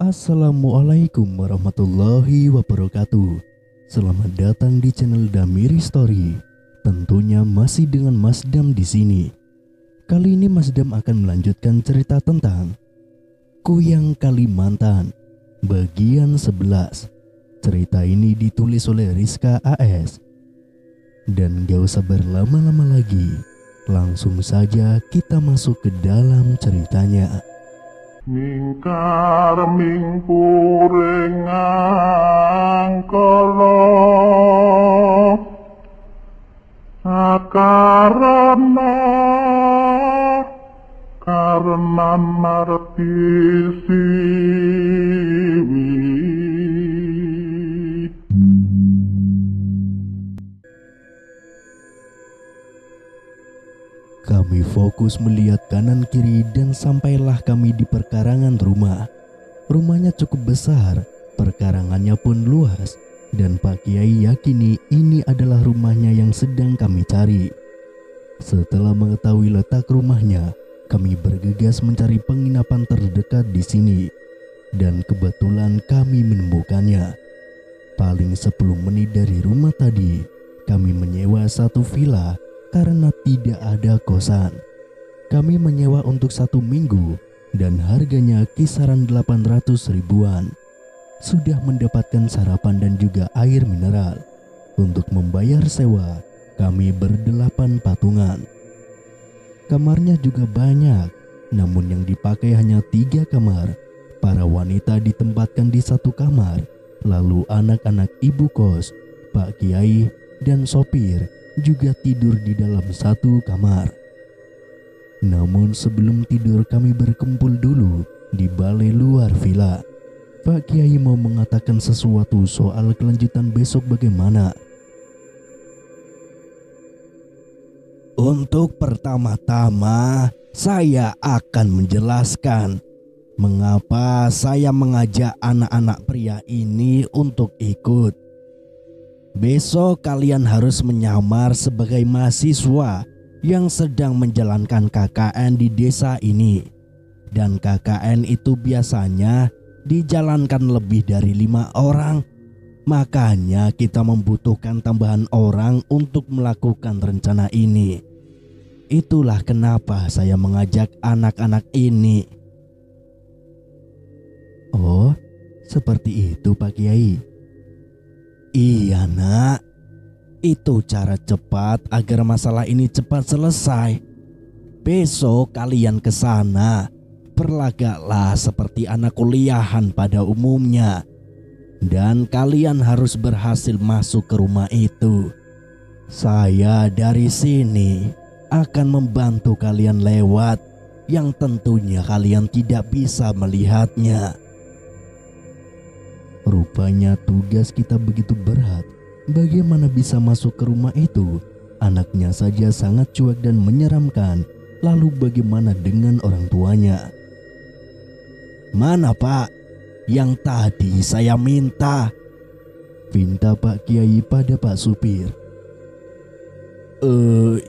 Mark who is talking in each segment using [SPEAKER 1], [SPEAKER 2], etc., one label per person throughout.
[SPEAKER 1] Assalamualaikum warahmatullahi wabarakatuh. Selamat datang di channel Damiri Story. Tentunya masih dengan Mas Dam di sini. Kali ini Mas Dam akan melanjutkan cerita tentang Kuyang Kalimantan bagian 11. Cerita ini ditulis oleh Rizka AS. Dan gak usah berlama-lama lagi, langsung saja kita masuk ke dalam ceritanya.
[SPEAKER 2] Mingkar mingkurengang kala karena marti siwi.
[SPEAKER 1] Kami fokus melihat kanan kiri dan sampailah kami di perkarangan rumah. Rumahnya cukup besar, perkarangannya pun luas, dan Pak Kiai yakini ini adalah rumahnya yang sedang kami cari. Setelah mengetahui letak rumahnya, kami bergegas mencari penginapan terdekat di sini, dan kebetulan kami menemukannya. Paling 10 menit dari rumah tadi, kami menyewa satu villa karena tidak ada kosan. Kami menyewa untuk 1 minggu dan harganya kisaran 800 ribuan. Sudah mendapatkan sarapan dan juga air mineral. Untuk membayar sewa, kami berdelapan patungan. Kamarnya juga banyak, namun yang dipakai hanya 3 kamar. Para wanita ditempatkan di 1 kamar, lalu anak-anak ibu kos, Pak Kiai, dan sopir juga tidur di dalam 1 kamar. Namun sebelum tidur kami berkumpul dulu di balai luar villa. Pak Kiai mau mengatakan sesuatu soal kelanjutan besok bagaimana. Untuk pertama-tama saya akan menjelaskan mengapa saya mengajak anak-anak pria ini untuk ikut. Besok kalian harus menyamar sebagai mahasiswa yang sedang menjalankan KKN di desa ini. Dan KKN itu biasanya dijalankan lebih dari 5 orang. Makanya kita membutuhkan tambahan orang untuk melakukan rencana ini. Itulah kenapa saya mengajak anak-anak ini. Oh, seperti itu Pak Kiai. Iya nak, itu cara cepat agar masalah ini cepat selesai. Besok kalian ke sana, berlagaklah seperti anak kuliahan pada umumnya. Dan kalian harus berhasil masuk ke rumah itu. Saya dari sini akan membantu kalian lewat, yang tentunya kalian tidak bisa melihatnya. Rupanya tugas kita begitu berat. Bagaimana bisa masuk ke rumah itu? Anaknya saja sangat cuek dan menyeramkan. Lalu bagaimana dengan orang tuanya? Mana Pak? Yang tadi saya minta. Pinta Pak Kiai pada Pak Supir.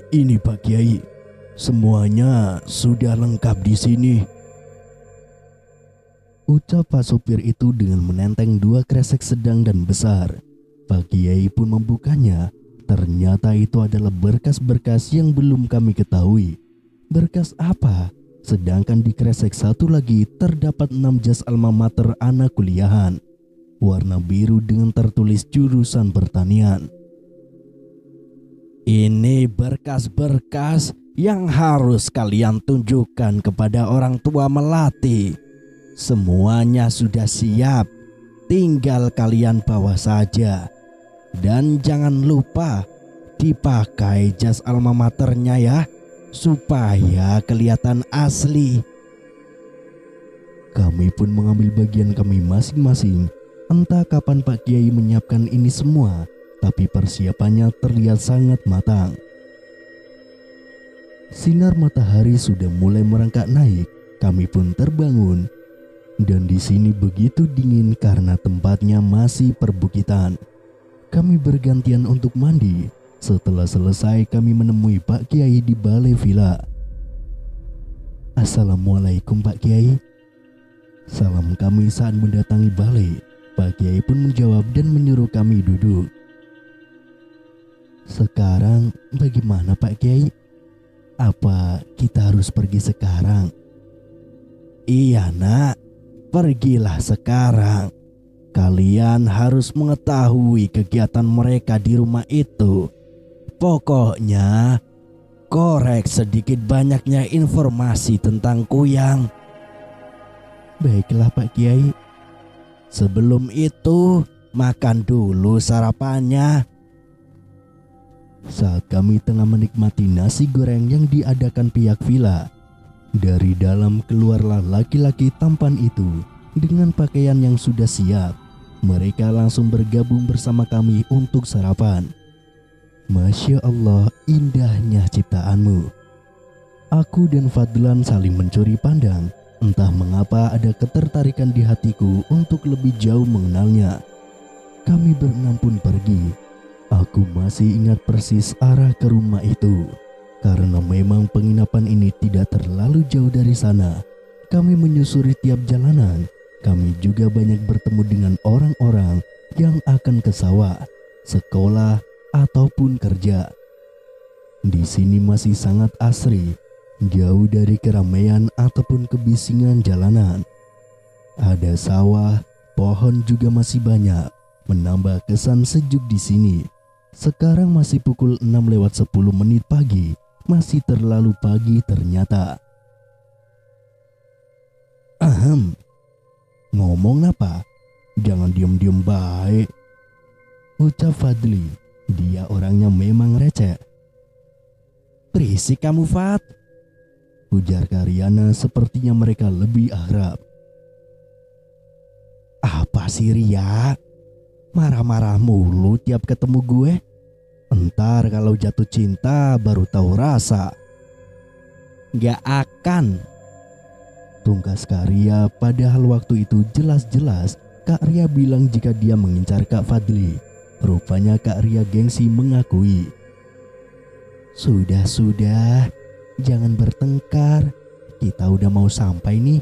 [SPEAKER 1] Ini Pak Kiai, semuanya sudah lengkap di sini. Ucap Pak Supir itu dengan menenteng 2 kresek sedang dan besar. Pak Kiai pun membukanya. Ternyata itu adalah berkas-berkas yang belum kami ketahui. Berkas apa? Sedangkan di kresek satu lagi terdapat 6 jas alma mater anak kuliahan. Warna biru dengan tertulis jurusan pertanian. Ini berkas-berkas yang harus kalian tunjukkan kepada orang tua melati. Semuanya sudah siap, tinggal kalian bawa saja. Dan jangan lupa dipakai jas alma maternya ya, supaya kelihatan asli. Kami pun mengambil bagian kami masing-masing. Entah kapan Pak Kiai menyiapkan ini semua, tapi persiapannya terlihat sangat matang. Sinar matahari sudah mulai merangkak naik. Kami pun terbangun. Dan di sini begitu dingin karena tempatnya masih perbukitan. Kami bergantian untuk mandi. Setelah selesai kami menemui Pak Kiai di balai villa. Assalamualaikum Pak Kiai. salam kami saat mendatangi balai. Pak Kiai pun menjawab dan menyuruh kami duduk. Sekarang bagaimana Pak Kiai? Apa kita harus pergi sekarang? Iya nak, pergilah sekarang. Kalian harus mengetahui kegiatan mereka di rumah itu. Pokoknya korek sedikit banyaknya informasi tentang Kuyang. Baiklah Pak Kiai. Sebelum itu makan dulu sarapannya. Saat kami tengah menikmati nasi goreng yang diadakan pihak villa, dari dalam keluarlah laki-laki tampan itu dengan pakaian yang sudah siap. Mereka langsung bergabung bersama kami untuk sarapan. Masya Allah, indahnya ciptaanmu. Aku dan Fadlan saling mencuri pandang. Entah mengapa ada ketertarikan di hatiku untuk lebih jauh mengenalnya. Kami berenam pun pergi. Aku masih ingat persis arah ke rumah itu. Karena memang penginapan ini tidak terlalu jauh dari sana. Kami menyusuri tiap jalanan. Kami juga banyak bertemu dengan orang-orang yang akan ke sawah, sekolah, ataupun kerja. Di sini masih sangat asri, jauh dari keramaian ataupun kebisingan jalanan. Ada sawah, pohon juga masih banyak, menambah kesan sejuk di sini. Sekarang masih pukul 6:10 pagi, masih terlalu pagi ternyata. Ahem, ngomong apa? Jangan diem-diem baik, ucap Fadli. Dia orangnya memang receh. Berisik kamu Fat, ujar Karyana. Sepertinya mereka lebih akrab. Apa sih Ria? Marah-marah mulu tiap ketemu gue. Entar kalau jatuh cinta baru tahu rasa. Gak akan, tungkas Kak Ria. Padahal waktu itu jelas-jelas Kak Ria bilang jika dia mengincar Kak Fadli. Rupanya Kak Ria gengsi mengakui. Sudah, jangan bertengkar. Kita udah mau sampai nih.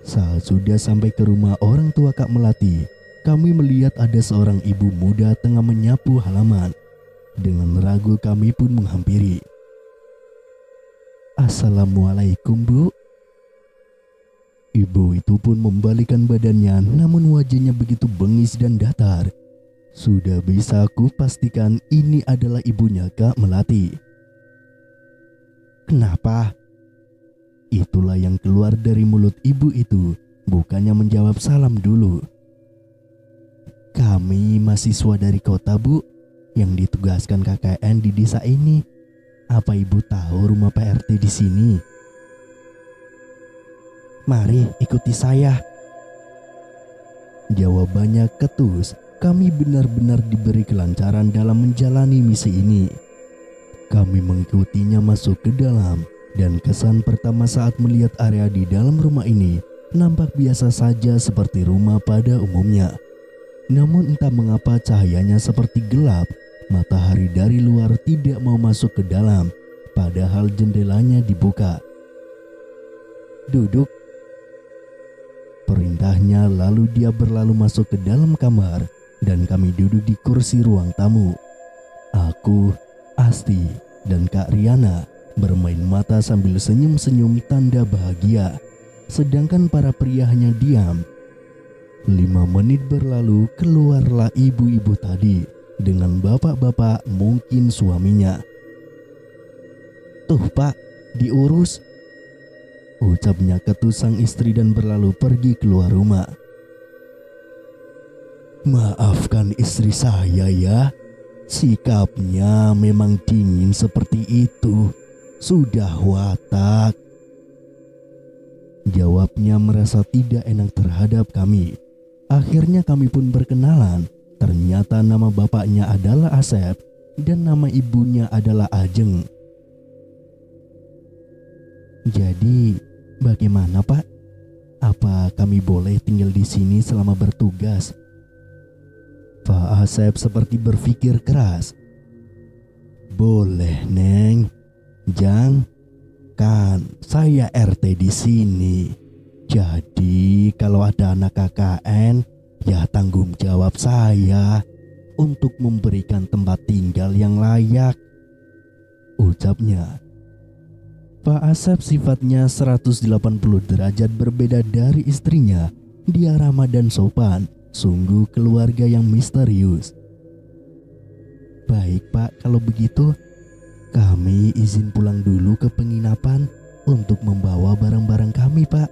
[SPEAKER 1] Saat sudah sampai ke rumah orang tua Kak Melati, kami melihat ada seorang ibu muda tengah menyapu halaman. Dengan ragu kami pun menghampiri. Assalamualaikum Bu. Ibu itu pun membalikkan badannya, namun wajahnya begitu bengis dan datar. Sudah bisa aku pastikan ini adalah ibunya Kak Melati. Kenapa? Itulah yang keluar dari mulut ibu itu, bukannya menjawab salam dulu. Kami mahasiswa dari kota Bu, yang ditugaskan KKN di desa ini. Apa ibu tahu rumah Pak RT di sini? Mari ikuti saya. Jawabannya ketus. Kami benar-benar diberi kelancaran dalam menjalani misi ini. Kami mengikutinya masuk ke dalam, dan kesan pertama saat melihat area di dalam rumah ini nampak biasa saja seperti rumah pada umumnya. Namun entah mengapa cahayanya seperti gelap. Matahari dari luar tidak mau masuk ke dalam, padahal jendelanya dibuka. Duduk, perintahnya, lalu dia berlalu masuk ke dalam kamar dan kami duduk di kursi ruang tamu. Aku, Asti, dan Kak Riana bermain mata sambil senyum-senyum tanda bahagia, sedangkan para pria hanya diam. 5 menit berlalu, keluarlah ibu-ibu tadi dengan bapak-bapak, mungkin suaminya. Tuh Pak, diurus, ucapnya ketus sang istri dan berlalu pergi keluar rumah. Maafkan istri saya ya, sikapnya memang dingin seperti itu. Sudah watak, jawabnya merasa tidak enak terhadap kami. Akhirnya kami pun berkenalan. Ternyata nama bapaknya adalah Asep dan nama ibunya adalah Ajeng. Jadi bagaimana Pak? Apa kami boleh tinggal di sini selama bertugas? Pak Asep seperti berpikir keras. Boleh Neng, Jang, kan saya RT di sini. Jadi kalau ada anak KKN, ya tanggung jawab saya untuk memberikan tempat tinggal yang layak, ucapnya. Pak Asep sifatnya 180 derajat berbeda dari istrinya. Dia ramah dan sopan, sungguh keluarga yang misterius. Baik Pak, kalau begitu kami izin pulang dulu ke penginapan untuk membawa barang-barang kami, Pak.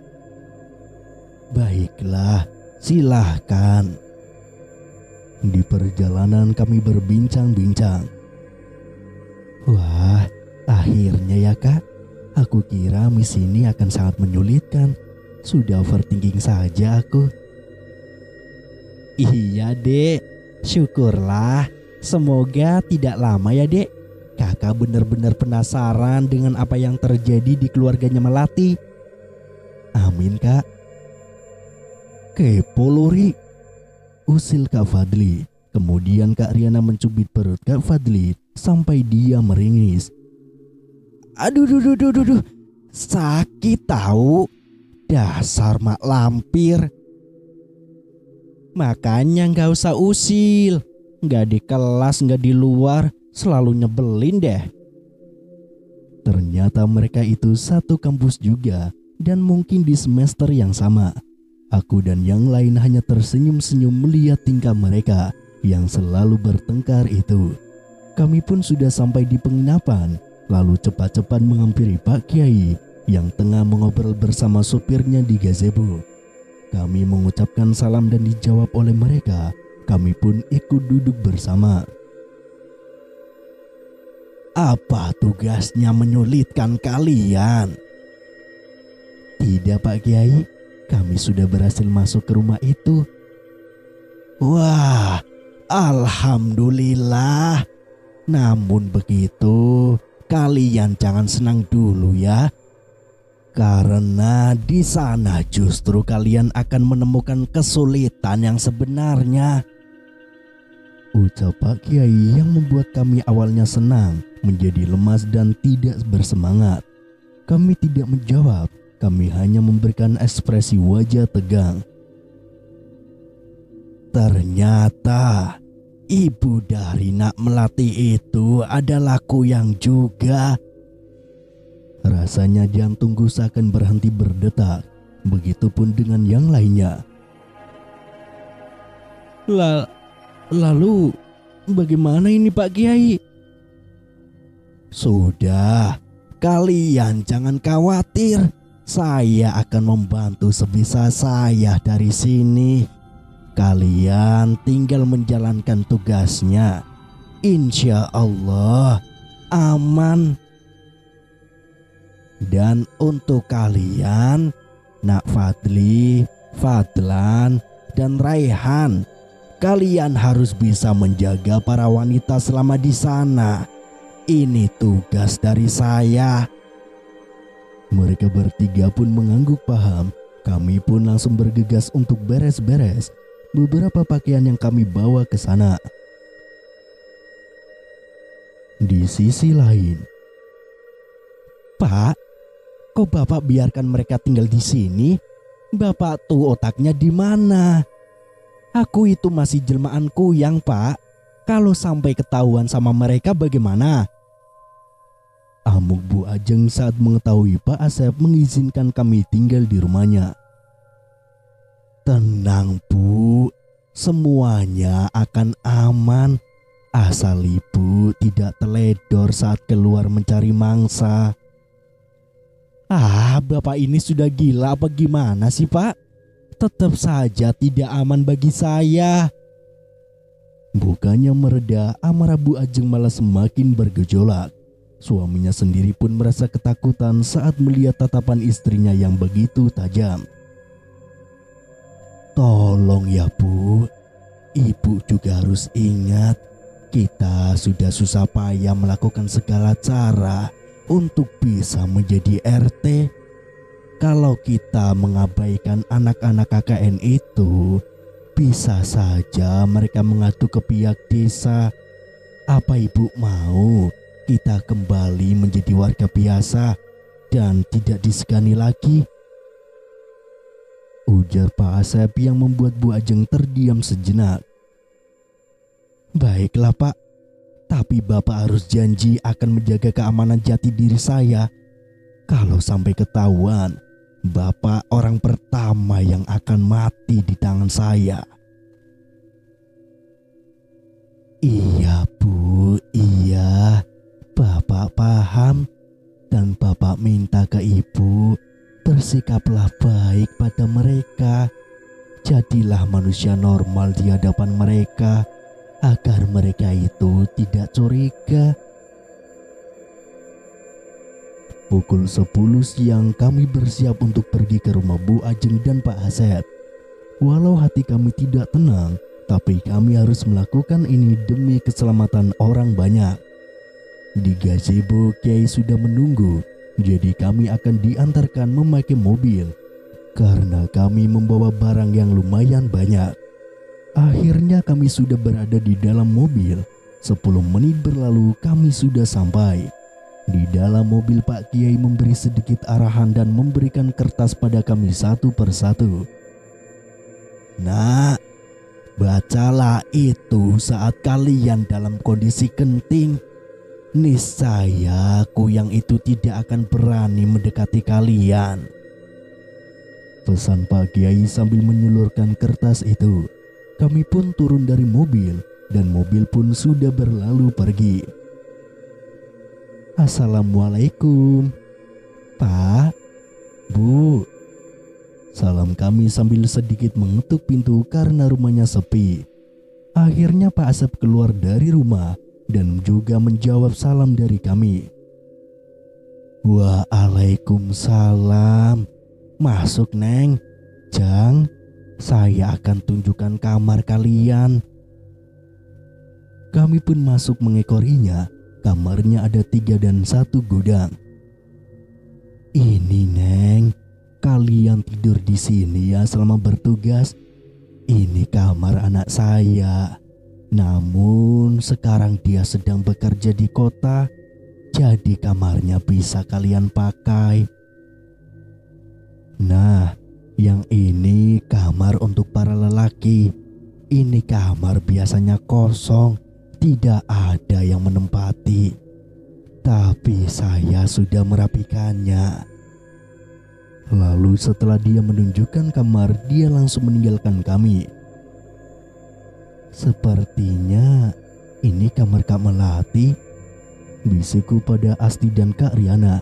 [SPEAKER 1] Baiklah, silahkan. Di perjalanan kami berbincang-bincang. Wah, akhirnya ya Kak. Aku kira misi ini akan sangat menyulitkan. Sudah overthinking saja aku. Iya Dek, syukurlah. Semoga tidak lama ya Dek. Kakak benar-benar penasaran dengan apa yang terjadi di keluarganya Melati. Amin Kak. Kepo Luri, usil Kak Fadli. Kemudian Kak Riana mencubit perut Kak Fadli sampai dia meringis. Aduh, sakit tahu. Dasar mak lampir. Makanya gak usah usil. Gak di kelas, gak di luar, selalu nyebelin deh. Ternyata mereka itu satu kampus juga dan mungkin di semester yang sama. Aku dan yang lain hanya tersenyum-senyum melihat tingkah mereka yang selalu bertengkar itu. Kami pun sudah sampai di penginapan, lalu cepat-cepat menghampiri Pak Kiai yang tengah mengobrol bersama supirnya di gazebo. Kami mengucapkan salam dan dijawab oleh mereka. Kami pun ikut duduk bersama. Apa tugasnya menyulitkan kalian? Tidak Pak Kiai, kami sudah berhasil masuk ke rumah itu. Wah, alhamdulillah. Namun begitu, kalian jangan senang dulu ya. Karena di sana justru kalian akan menemukan kesulitan yang sebenarnya. Ucap Pak Kiai yang membuat kami awalnya senang menjadi lemas dan tidak bersemangat. Kami tidak menjawab, kami hanya memberikan ekspresi wajah tegang. Ternyata ibu dari Nak Melati itu adalah Kuyang juga. Rasanya jantungku seakan berhenti berdetak. Begitupun dengan yang lainnya. Lalu bagaimana ini Pak Kiai? Sudah, kalian jangan khawatir. Saya akan membantu sebisa saya dari sini. Kalian tinggal menjalankan tugasnya. Insya Allah aman. Dan untuk kalian, Nak Fadli, Fadlan, dan Raihan, kalian harus bisa menjaga para wanita selama di sana. Ini tugas dari saya. Mereka bertiga pun mengangguk paham. Kami pun langsung bergegas untuk beres-beres beberapa pakaian yang kami bawa ke sana. Di sisi lain, Pak, kok Bapak biarkan mereka tinggal di sini? Bapak tuh otaknya di mana? Aku itu masih jelmaan Kuyang, Pak. Kalau sampai ketahuan sama mereka bagaimana? Amuk Bu Ajeng saat mengetahui Pak Asep mengizinkan kami tinggal di rumahnya. Tenang Bu, semuanya akan aman. Asal Ibu tidak teledor saat keluar mencari mangsa. Bapak ini sudah gila apa gimana sih Pak? Tetap saja tidak aman bagi saya. Bukannya mereda, amarah Bu Ajeng malah semakin bergejolak. Suaminya sendiri pun merasa ketakutan saat melihat tatapan istrinya yang begitu tajam. Tolong ya Bu, Ibu juga harus ingat, kita sudah susah payah melakukan segala cara untuk bisa menjadi RT. Kalau kita mengabaikan anak-anak KKN itu, bisa saja mereka mengadu ke pihak desa. Apa Ibu mau kita kembali menjadi warga biasa dan tidak disegani lagi? ujar Pak Asep yang membuat Bu Ajeng terdiam sejenak. Baiklah Pak, tapi Bapak harus janji akan menjaga keamanan jati diri saya. Kalau sampai ketahuan, Bapak orang pertama yang akan mati di tangan saya. Iya Bu, iya. Bapak paham dan Bapak minta ke Ibu, bersikaplah baik pada mereka. Jadilah manusia normal di hadapan mereka agar mereka itu tidak curiga. Pukul 10 siang kami bersiap untuk pergi ke rumah Bu Ajeng dan Pak Asep. Walau hati kami tidak tenang, tapi kami harus melakukan ini demi keselamatan orang banyak. Di gazebo Kiai sudah menunggu, jadi kami akan diantarkan memakai mobil karena kami membawa barang yang lumayan banyak. Akhirnya kami sudah berada di dalam mobil. 10 menit berlalu kami sudah sampai. Di dalam mobil Pak Kiai memberi sedikit arahan dan memberikan kertas pada kami satu persatu. Nak, bacalah itu saat kalian dalam kondisi genting. Niscaya kuyang itu tidak akan berani mendekati kalian, pesan Pak Kiai sambil menyulurkan kertas itu. Kami pun turun dari mobil dan mobil pun sudah berlalu pergi. Assalamualaikum Pak, Bu, salam kami sambil sedikit mengetuk pintu karena rumahnya sepi. Akhirnya Pak Asep keluar dari rumah dan juga menjawab salam dari kami. Waalaikumsalam. Masuk Neng, Jang, saya akan tunjukkan kamar kalian. Kami pun masuk mengekorinya. Kamarnya ada 3 dan 1 gudang. Ini Neng, kalian tidur di sini ya selama bertugas. Ini kamar anak saya. Namun sekarang dia sedang bekerja di kota, jadi kamarnya bisa kalian pakai. Nah, yang ini kamar untuk para lelaki. Ini kamar biasanya kosong, tidak ada yang menempati. Tapi saya sudah merapikannya. Lalu setelah dia menunjukkan kamar, dia langsung meninggalkan kami. Sepertinya ini kamar Kak Melati, bisikku pada Asti dan Kak Riana.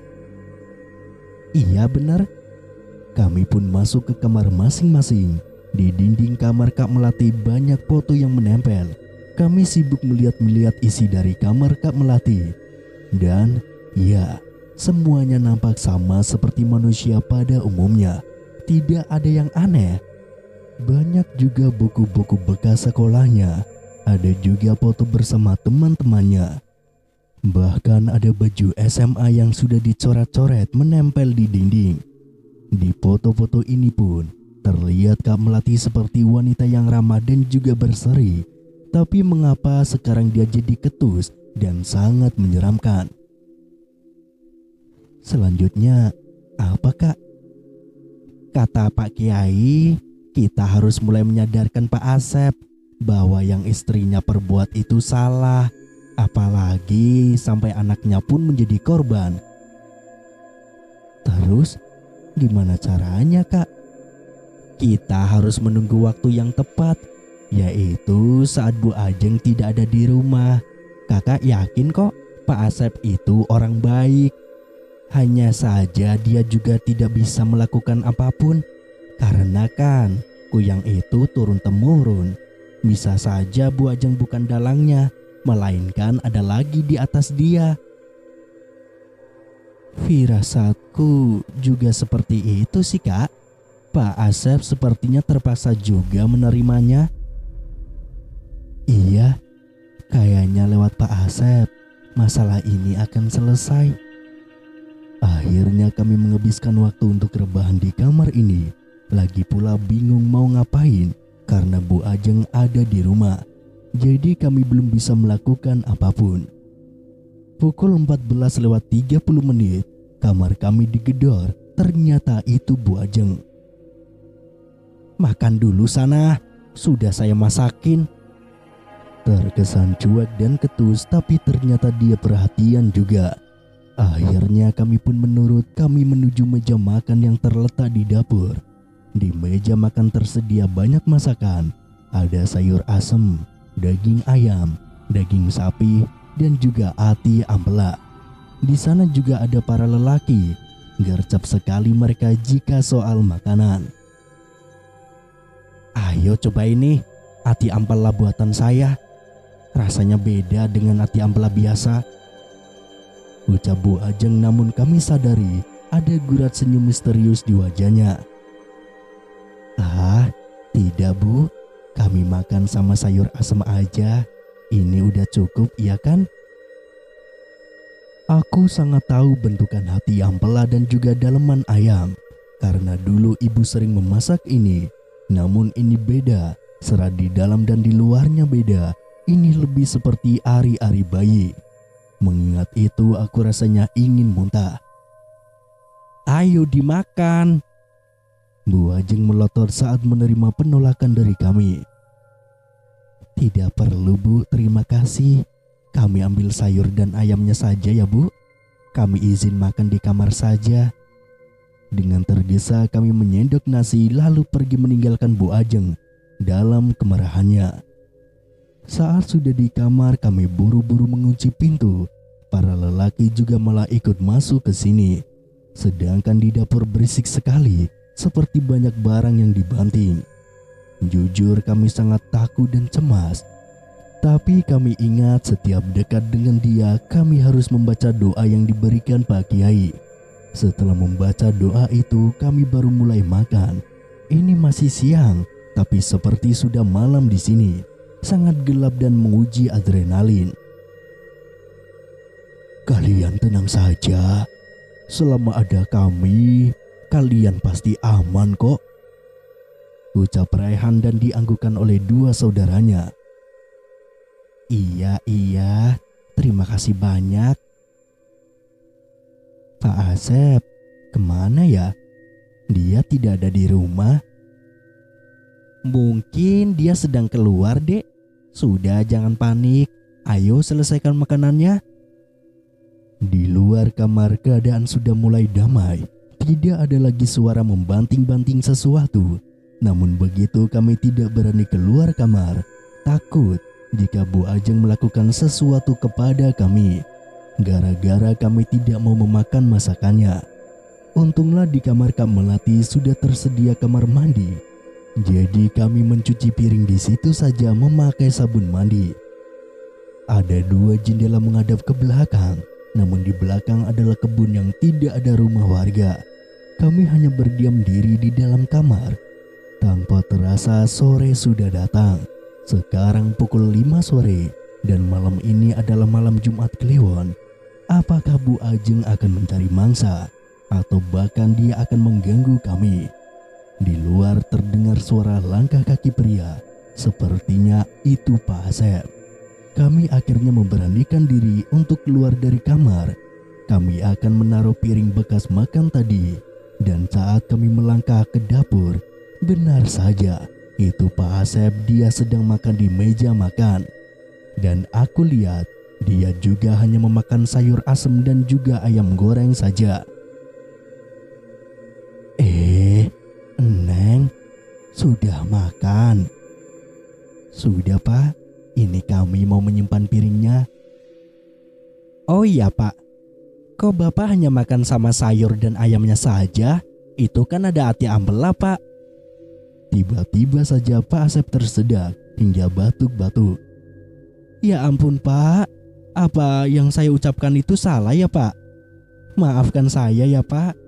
[SPEAKER 1] Iya benar. Kami pun masuk ke kamar masing-masing. Di dinding kamar Kak Melati banyak foto yang menempel. Kami sibuk melihat-lihat isi dari kamar Kak Melati. Dan ya, semuanya nampak sama seperti manusia pada umumnya. Tidak ada yang aneh. Banyak juga buku-buku bekas sekolahnya. Ada juga foto bersama teman-temannya. Bahkan ada baju SMA yang sudah dicoret-coret menempel di dinding. Di foto-foto ini pun terlihat Kak Melati seperti wanita yang ramah dan juga berseri. Tapi mengapa sekarang dia jadi ketus dan sangat menyeramkan? Selanjutnya, apa Kak? Kata Pak Kiai, kita harus mulai menyadarkan Pak Asep bahwa yang istrinya perbuat itu salah. Apalagi sampai anaknya pun menjadi korban. Terus gimana caranya Kak? Kita harus menunggu waktu yang tepat, yaitu saat Bu Ajeng tidak ada di rumah. Kakak yakin kok Pak Asep itu orang baik. Hanya saja dia juga tidak bisa melakukan apapun. Karena kan kuyang itu turun-temurun. Bisa saja Bu Ajeng bukan dalangnya, melainkan ada lagi di atas dia. Firasatku juga seperti itu sih Kak. Pak Asep sepertinya terpaksa juga menerimanya. Iya, kayaknya lewat Pak Asep masalah ini akan selesai. Akhirnya kami menghabiskan waktu untuk rebahan di kamar ini. Lagi pula bingung mau ngapain karena Bu Ajeng ada di rumah. Jadi kami belum bisa melakukan apapun. Pukul 14:30 kamar kami digedor. Ternyata itu Bu Ajeng. Makan dulu sana, sudah saya masakin. Terkesan cuek dan ketus, tapi ternyata dia perhatian juga. Akhirnya kami pun menurut. Kami menuju meja makan yang terletak di dapur. Di meja makan tersedia banyak masakan. Ada sayur asem, daging ayam, daging sapi, dan juga ati ampela. Di sana juga ada para lelaki. Gercep sekali mereka jika soal makanan. Ayo coba ini, ati ampela buatan saya. Rasanya beda dengan ati ampela biasa, ucap Bu Ajeng, namun kami sadari ada gurat senyum misterius di wajahnya. Ah, tidak Bu, kami makan sama sayur asem aja. Ini udah cukup, iya kan? Aku sangat tahu bentukan hati ampela dan juga daleman ayam, karena dulu ibu sering memasak ini. Namun ini beda, serat di dalam dan di luarnya beda. Ini lebih seperti ari-ari bayi. Mengingat itu aku rasanya ingin muntah. Ayo dimakan. Bu Ajeng melotot saat menerima penolakan dari kami. Tidak perlu Bu, terima kasih. Kami ambil sayur dan ayamnya saja ya Bu. Kami izin makan di kamar saja. Dengan tergesa kami menyendok nasi lalu pergi meninggalkan Bu Ajeng dalam kemarahannya. Saat sudah di kamar kami buru-buru mengunci pintu. Para lelaki juga malah ikut masuk ke sini. Sedangkan di dapur berisik sekali, seperti banyak barang yang dibanting. Jujur kami sangat takut dan cemas. Tapi kami ingat setiap dekat dengan dia kami harus membaca doa yang diberikan Pak Kiai. Setelah membaca doa itu kami baru mulai makan. Ini masih siang, tapi seperti sudah malam di sini. Sangat gelap dan menguji adrenalin. Kalian tenang saja. Selama ada kami, kalian pasti aman kok, ucap Raihan dan dianggukkan oleh dua saudaranya. Iya, terima kasih banyak. Pak Asep, kemana ya? Dia tidak ada di rumah. Mungkin dia sedang keluar, Dek. Sudah, jangan panik. Ayo selesaikan makanannya. Di luar kamar keadaan sudah mulai damai. Tidak ada lagi suara membanting-banting sesuatu. Namun begitu kami tidak berani keluar kamar. Takut jika Bu Ajeng melakukan sesuatu kepada kami. Gara-gara kami tidak mau memakan masakannya. Untunglah di kamar Kak Melati sudah tersedia kamar mandi. Jadi kami mencuci piring di situ saja memakai sabun mandi. Ada dua jendela menghadap ke belakang, namun di belakang adalah kebun yang tidak ada rumah warga. Kami hanya berdiam diri di dalam kamar. Tanpa terasa sore sudah datang. Sekarang pukul 5 sore dan malam ini adalah malam Jumat Kliwon. Apakah Bu Ajeng akan mencari mangsa atau bahkan dia akan mengganggu kami? Di luar terdengar suara langkah kaki pria. Sepertinya itu Pak Asep. Kami akhirnya memberanikan diri untuk keluar dari kamar. Kami akan menaruh piring bekas makan tadi. Dan saat kami melangkah ke dapur, benar saja itu Pak Asep, dia sedang makan di meja makan. Dan aku lihat dia juga hanya memakan sayur asem dan juga ayam goreng saja. Neng, sudah makan? Sudah Pak, ini kami mau menyimpan piringnya. Oh iya Pak, kok Bapak hanya makan sama sayur dan ayamnya saja? Itu kan ada ati ampela Pak. Tiba-tiba saja Pak Asep tersedak hingga batuk-batuk. Ya ampun Pak, apa yang saya ucapkan itu salah ya Pak? Maafkan saya ya Pak.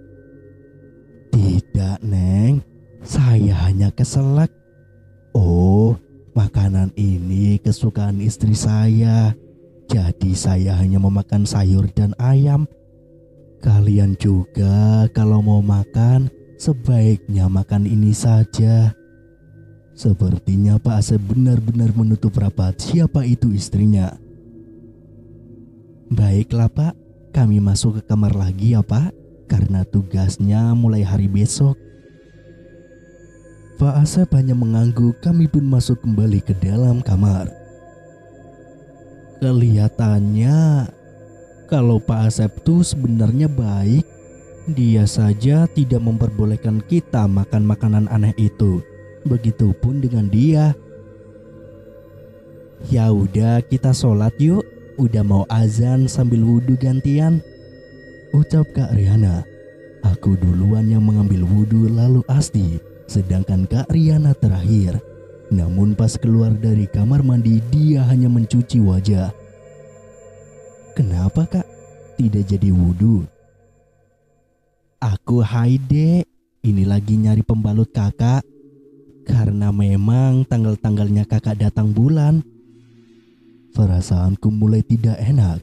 [SPEAKER 1] Tidak Neng, saya hanya keselak. Oh, makanan ini kesukaan istri saya. Jadi saya hanya memakan sayur dan ayam. Kalian juga kalau mau makan sebaiknya makan ini saja. Sepertinya Pak Asep benar-benar menutup rapat siapa itu istrinya. Baiklah Pak, kami masuk ke kamar lagi ya Pak, karena tugasnya mulai hari besok. Pak Asep hanya mengangguk, kami pun masuk kembali ke dalam kamar. Kelihatannya kalau Pak Asep tuh sebenarnya baik. Dia saja tidak memperbolehkan kita makan makanan aneh itu. Begitupun dengan dia. Ya udah, kita sholat yuk. Udah mau azan sambil wudhu gantian, ucap Kak Riana. Aku duluan yang mengambil wudhu lalu Asti, sedangkan Kak Riana terakhir. Namun pas keluar dari kamar mandi dia hanya mencuci wajah. Kenapa Kak? Tidak jadi wudhu? Aku hai dek, ini lagi nyari pembalut kakak. Karena memang tanggal-tanggalnya kakak datang bulan. Perasaanku mulai tidak enak.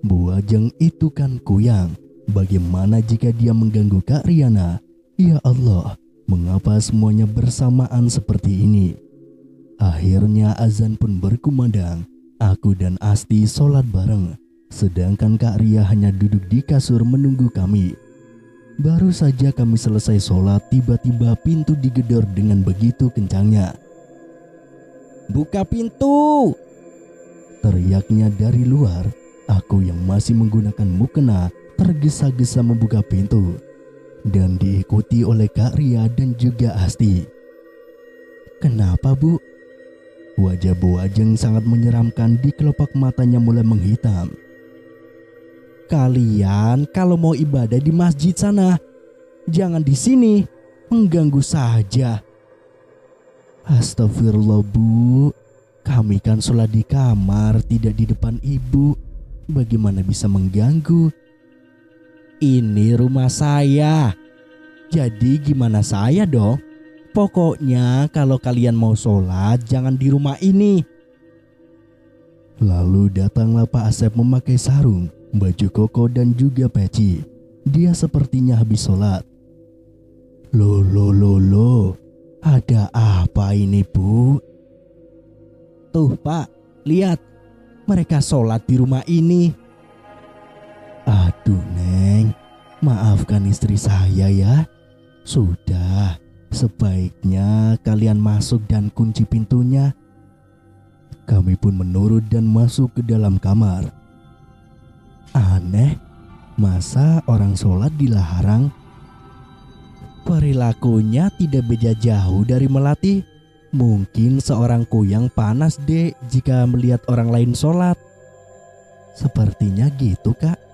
[SPEAKER 1] Bu Ajeng itu kan kuyang. Bagaimana jika dia mengganggu Kak Riana? Ya Allah, mengapa semuanya bersamaan seperti ini? Akhirnya azan pun berkumandang. Aku dan Asti sholat bareng. Sedangkan Kak Ria hanya duduk di kasur menunggu kami. Baru saja kami selesai sholat, tiba-tiba pintu digedor dengan begitu kencangnya. Buka pintu! Teriaknya dari luar. Aku yang masih menggunakan mukena tergesa-gesa membuka pintu. Dan diikuti oleh Kak Ria dan juga Asti. Kenapa Bu? Wajah Bu Ajeng sangat menyeramkan, di kelopak matanya mulai menghitam. Kalian kalau mau ibadah di masjid sana, jangan di sini, mengganggu saja. Astagfirullah Bu, kami kan sholat di kamar, tidak di depan ibu. Bagaimana bisa mengganggu? Ini rumah saya, jadi gimana saya dong? Pokoknya kalau kalian mau sholat jangan di rumah ini. Lalu datanglah Pak Asep memakai sarung, baju koko dan juga peci. Dia sepertinya habis sholat. Loh, ada apa ini Bu? Tuh Pak, lihat, mereka sholat di rumah ini. Aduh Neng, maafkan istri saya ya. Sudah, sebaiknya kalian masuk dan kunci pintunya. Kami pun menurut dan masuk ke dalam kamar. Aneh, masa orang sholat dilarang? Perilakunya tidak beda jauh dari Melati. Mungkin seorang kuyang panas dek jika melihat orang lain sholat. Sepertinya gitu Kak.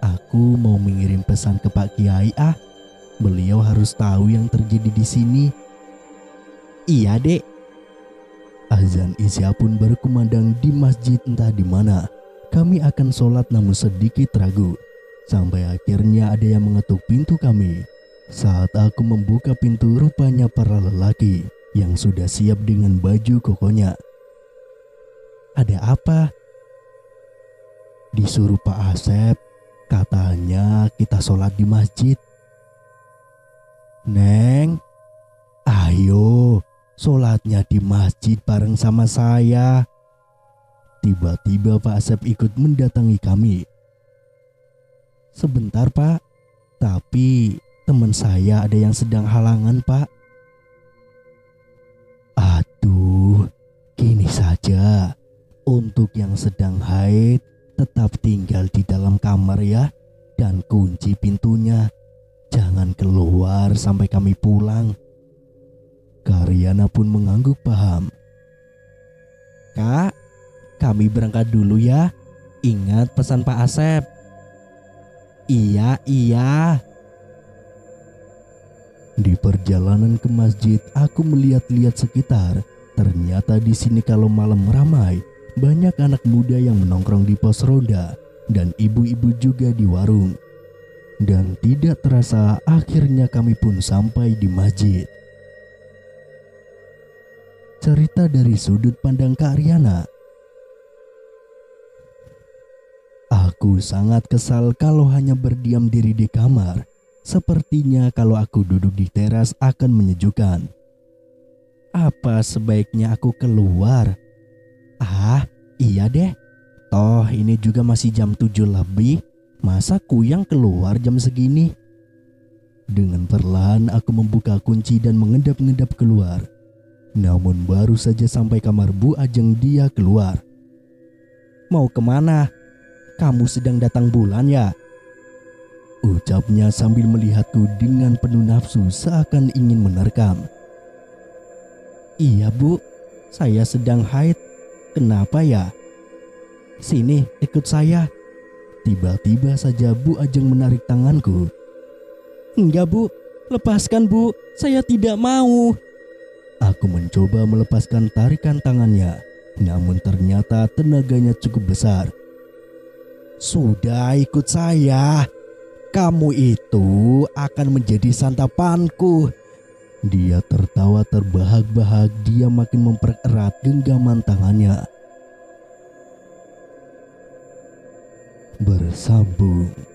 [SPEAKER 1] Aku mau mengirim pesan ke Pak Kiai ah. Beliau harus tahu yang terjadi di sini. Iya dek. Azan Isya pun berkumandang di masjid entah di mana. Kami akan sholat namun sedikit ragu. Sampai akhirnya ada yang mengetuk pintu kami. Saat aku membuka pintu, rupanya para lelaki yang sudah siap dengan baju kokonya. Ada apa? Disuruh Pak Asep, katanya kita sholat di masjid. Neng, ayo sholatnya di masjid bareng sama saya. Tiba-tiba Pak Asep ikut mendatangi kami. Sebentar Pak, tapi teman saya ada yang sedang halangan Pak. Aduh, gini saja. Untuk yang sedang haid, tetap tinggal di dalam kamar ya. Dan kunci pintunya. Jangan keluar sampai kami pulang. Karyana pun mengangguk paham. Kak, kami berangkat dulu ya. Ingat pesan Pak Asep. Iya. Di perjalanan ke masjid, aku melihat-lihat sekitar. Ternyata di sini kalau malam ramai, banyak anak muda yang menongkrong di pos ronda dan ibu-ibu juga di warung. Dan tidak terasa akhirnya kami pun sampai di masjid. Cerita dari sudut pandang Kak Riana. Aku sangat kesal kalau hanya berdiam diri di kamar. Sepertinya kalau aku duduk di teras akan menyejukkan. Apa sebaiknya aku keluar? Ah, iya deh. Toh ini juga masih jam 7 lebih. Masa kuyang keluar jam segini? Dengan perlahan aku membuka kunci dan mengendap-endap keluar. Namun baru saja sampai kamar Bu Ajeng dia keluar. "Mau kemana? Kamu sedang datang bulan ya?" ucapnya sambil melihatku dengan penuh nafsu seakan ingin menerkam. "Iya Bu, saya sedang haid. Kenapa ya?" "Sini, ikut saya." Tiba-tiba saja Bu Ajeng menarik tanganku. "Enggak Bu, lepaskan Bu, saya tidak mau." Aku mencoba melepaskan tarikan tangannya, namun ternyata tenaganya cukup besar. "Sudah, ikut saya. Kamu itu akan menjadi santapanku." Dia tertawa terbahak-bahak. Dia makin mempererat genggaman tangannya. Bersambung.